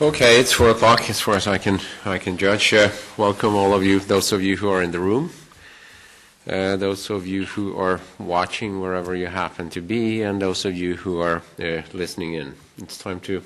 Okay, it's 4 o'clock as far as I can judge. Welcome all of you, those of you who are in the room, those of you who are watching wherever you happen to be, and those of you who are listening in. It's time to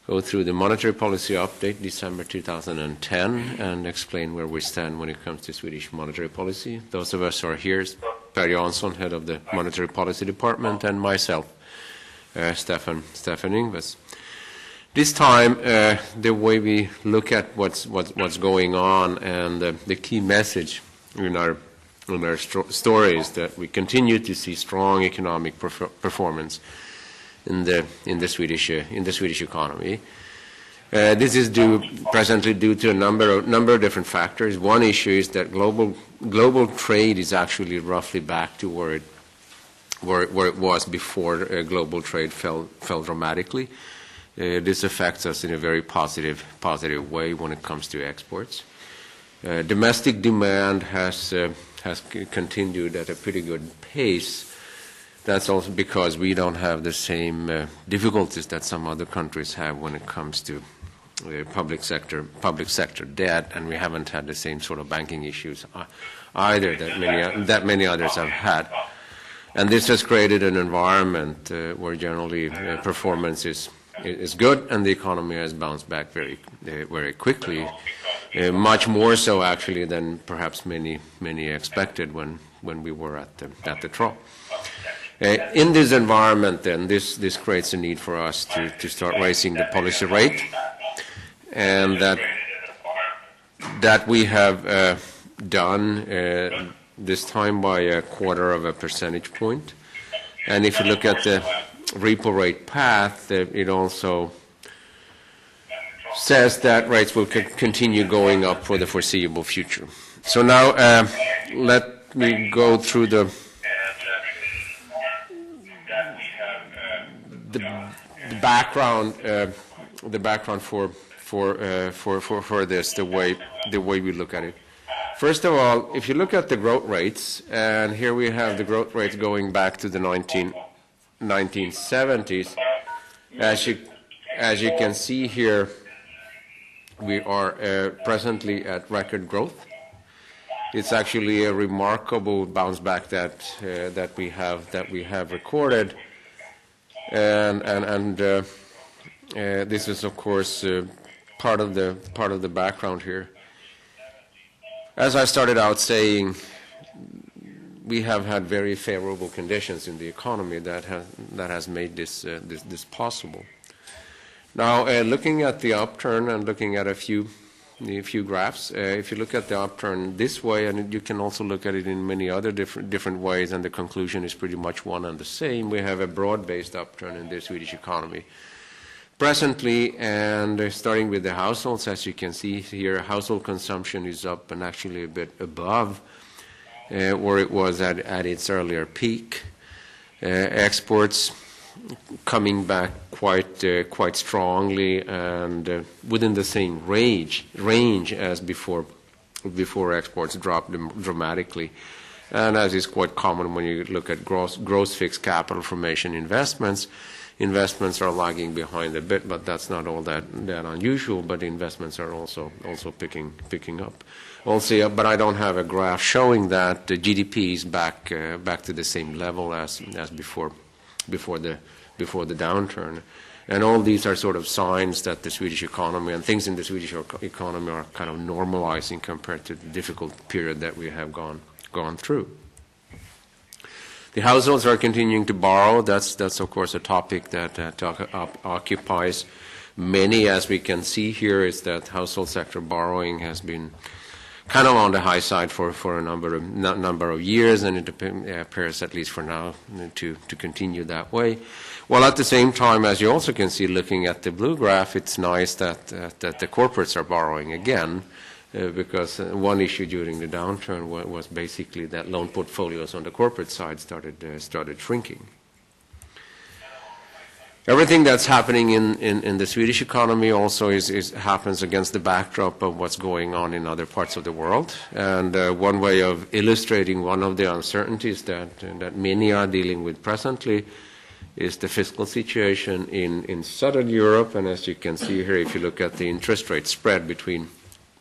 go through the monetary policy update, December 2010, and explain where we stand when it comes to Swedish monetary policy. Those of us who are here, Per Jansson, head of the Monetary Policy Department, and myself, Stefan Ingves. This time, the way we look at what's going on, and the key message in our story is that we continue to see strong economic performance in the Swedish economy. This is presently due to a number of different factors. One issue is that global trade is actually roughly back to where it was before global trade fell dramatically. This affects us in a very positive way when it comes to exports. Domestic demand has continued at a pretty good pace. That's also because we don't have the same difficulties that some other countries have when it comes to public sector debt, and we haven't had the same sort of banking issues either that many others have had. And this has created an environment where generally performance is good, and the economy has bounced back very quickly, much more so actually than perhaps many expected when we were at the trough. In this environment, then, this creates a need for us to start raising the policy rate, and that we have done this time by 1/4 percentage point. And if you look at the repo rate path, it also says that rates will continue going up for the foreseeable future. So now let me go through the background for this, the way we look at it. First of all, if you look at the growth rates, and here we have the growth rates going back to the 1970s. As you can see here, we are presently at record growth. It's actually a remarkable bounce back that we have recorded, and this is of course part of the background here. As I started out saying, we have had very favorable conditions in the economy that has made this possible. Now, looking at the upturn and looking at a few graphs, if you look at the upturn this way, and you can also look at it in many other different ways, and the conclusion is pretty much one and the same. We have a broad-based upturn in the Swedish economy presently, and starting with the households, as you can see here, household consumption is up and actually a bit above where it was at its earlier peak. Exports coming back quite strongly, and within the same range as before exports dropped dramatically. And as is quite common when you look at gross fixed capital formation investments are lagging behind a bit, but that's not all that unusual. But investments are also picking up. Also, but I don't have a graph showing that the GDP is back to the same level as before the downturn, and all these are sort of signs that the Swedish economy and things in the Swedish economy are kind of normalizing compared to the difficult period that we have gone through. The households are continuing to borrow. That's of course a topic that occupies many. As we can see here, is that household sector borrowing has been kind of on the high side for a number of years, and it appears, at least for now, to continue that way. While at the same time, as you also can see, looking at the blue graph, it's nice that the corporates are borrowing again. Because one issue during the downturn was basically that loan portfolios on the corporate side started shrinking. Everything that's happening in the Swedish economy also happens against the backdrop of what's going on in other parts of the world. And one way of illustrating one of the uncertainties that many are dealing with presently is the fiscal situation in Southern Europe. And as you can see here, if you look at the interest rate spread between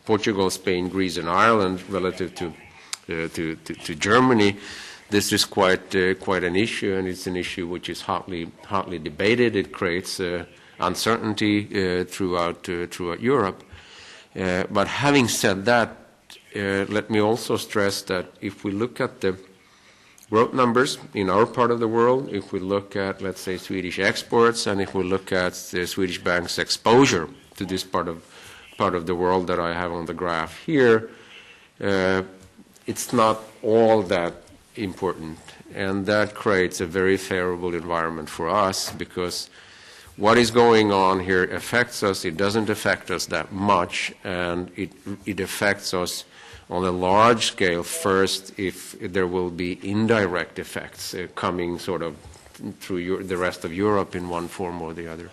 Portugal, Spain, Greece, and Ireland relative to Germany, this is quite an issue, and it's an issue which is hotly debated. It creates uncertainty throughout Europe. But having said that, let me also stress that if we look at the growth numbers in our part of the world, if we look at, let's say, Swedish exports, and if we look at the Swedish bank's exposure to this part of the world that I have on the graph here, it's not all that important. And that creates a very favorable environment for us, because what is going on here affects us. It doesn't affect us that much, and it affects us on a large scale first if there will be indirect effects coming sort of through the rest of Europe in one form or the other.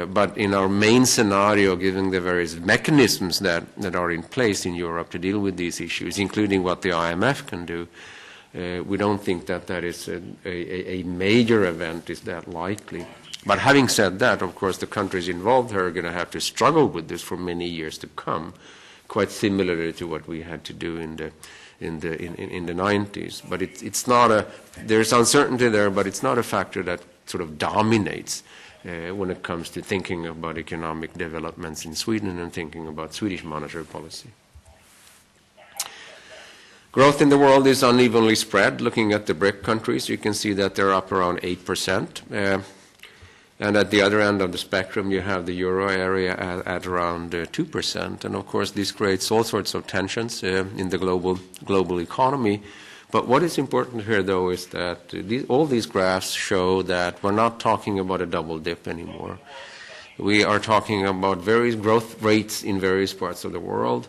But in our main scenario, given the various mechanisms that are in place in Europe to deal with these issues, including what the IMF can do, we don't think that is a major event is that likely. But having said that, of course, the countries involved are going to have to struggle with this for many years to come, quite similarly to what we had to do in the 90s. But it's not there's uncertainty there, but it's not a factor that sort of dominates when it comes to thinking about economic developments in Sweden and thinking about Swedish monetary policy. Growth in the world is unevenly spread. Looking at the BRIC countries, you can see that they're up around 8%. And at the other end of the spectrum, you have the euro area at around 2%. And of course, this creates all sorts of tensions in the global economy. But what is important here, though, is that all these graphs show that we're not talking about a double dip anymore. We are talking about various growth rates in various parts of the world,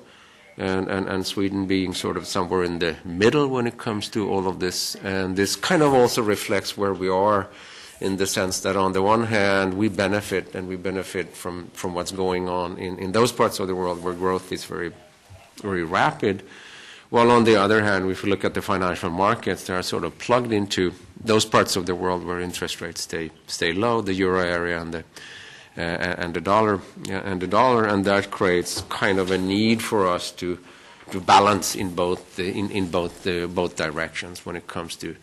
and Sweden being sort of somewhere in the middle when it comes to all of this. And this kind of also reflects where we are, in the sense that on the one hand we benefit from what's going on in those parts of the world where growth is very, very rapid, while on the other hand, if you look at the financial markets, they are sort of plugged into those parts of the world where interest rates stay low, the euro area and the dollar, and that creates kind of a need for us to balance in both directions when it comes to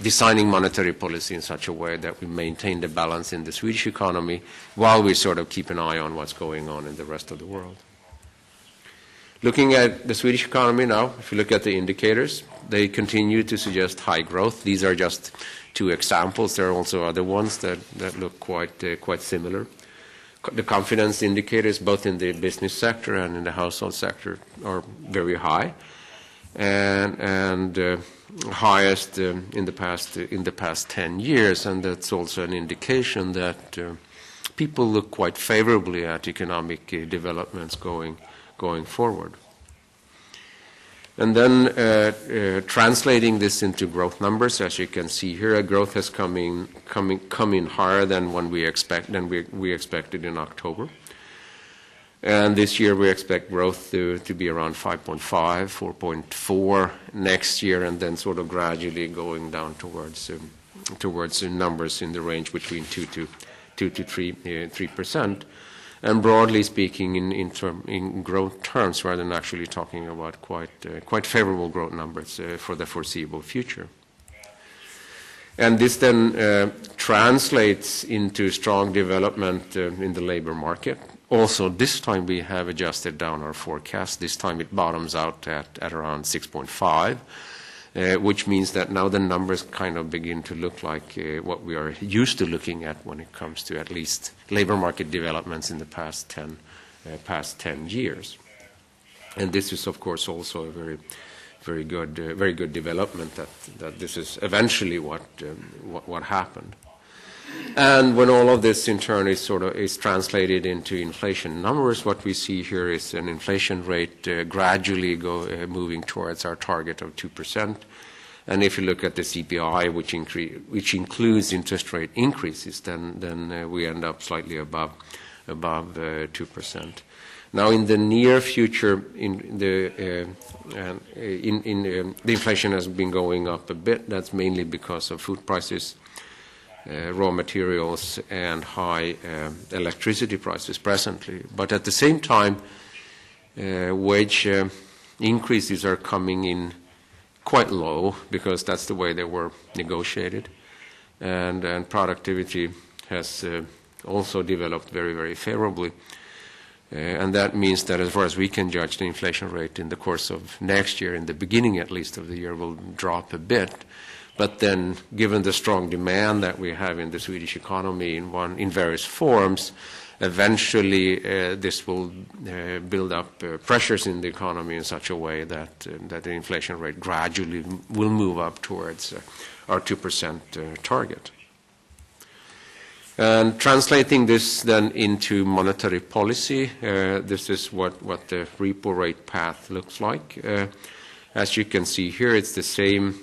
designing monetary policy in such a way that we maintain the balance in the Swedish economy while we sort of keep an eye on what's going on in the rest of the world. Looking at the Swedish economy now, if you look at the indicators, they continue to suggest high growth. These are just two examples. There are also other ones that look quite similar. The confidence indicators, both in the business sector and in the household sector, are very high, and highest in the past 10 years, and that's also an indication that people look quite favorably at economic developments going forward. And then translating this into growth numbers, as you can see here, growth has come in higher than we expected in October. And this year we expect growth to be around 5.5, 4.4 next year, and then sort of gradually going down towards numbers in the range between 2 to 3%. And broadly speaking, in growth terms, rather than actually talking about quite favorable growth numbers for the foreseeable future. And this then translates into strong development in the labor market. Also, this time we have adjusted down our forecast. This time it bottoms out at around 6.5, which means that now the numbers kind of begin to look like what we are used to looking at when it comes to at least labor market developments in the past 10 years. And this is, of course, also a very good development that this is eventually what happened. And when all of this in turn is translated into inflation numbers, what we see here is an inflation rate gradually moving towards our target of 2%. And if you look at the CPI, which includes interest rate increases, then we end up slightly above 2%. Now, in the near future, the inflation has been going up a bit. That's mainly because of food prices raw materials and high electricity prices presently. But at the same time, wage increases are coming in quite low because that's the way they were negotiated. And productivity has also developed very, very favorably. And that means that as far as we can judge, the inflation rate in the course of next year, in the beginning at least of the year, will drop a bit. But then, given the strong demand that we have in the Swedish economy in various forms, eventually this will build up pressures in the economy in such a way that the inflation rate gradually will move up towards our 2% target. And translating this then into monetary policy, this is what the repo rate path looks like. As you can see here, it's the same,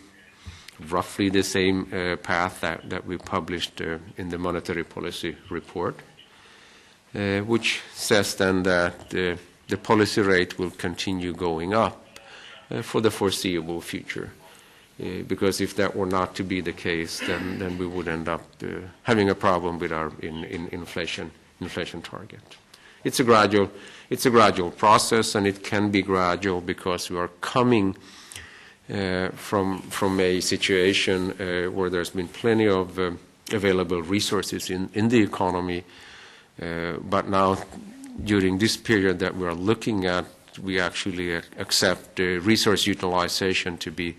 roughly the same path that we published in the monetary policy report, which says then that the policy rate will continue going up for the foreseeable future. Because if that were not to be the case, then we would end up having a problem with our inflation target. It's a gradual process, and it can be gradual because we are coming from a situation where there's been plenty of available resources in the economy, but now during this period that we are looking at, we actually accept resource utilization to be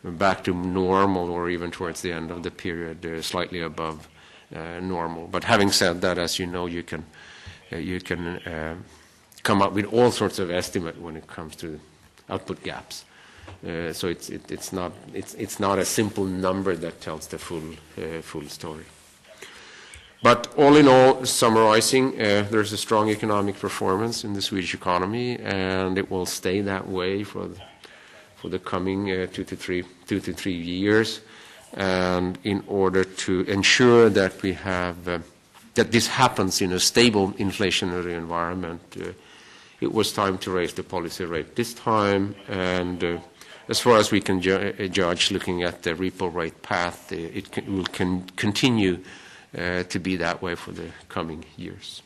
back to normal, or even towards the end of the period, slightly above normal. But having said that, as you know, you can come up with all sorts of estimates when it comes to output gaps. So it's not a simple number that tells the full story. But all in all, summarizing, there's a strong economic performance in the Swedish economy, and it will stay that way for the coming 2 to 3 years. And in order to ensure that we have that this happens in a stable inflationary environment, it was time to raise the policy rate this time. And as far as we can judge, looking at the repo rate path, it will continue to be that way for the coming years.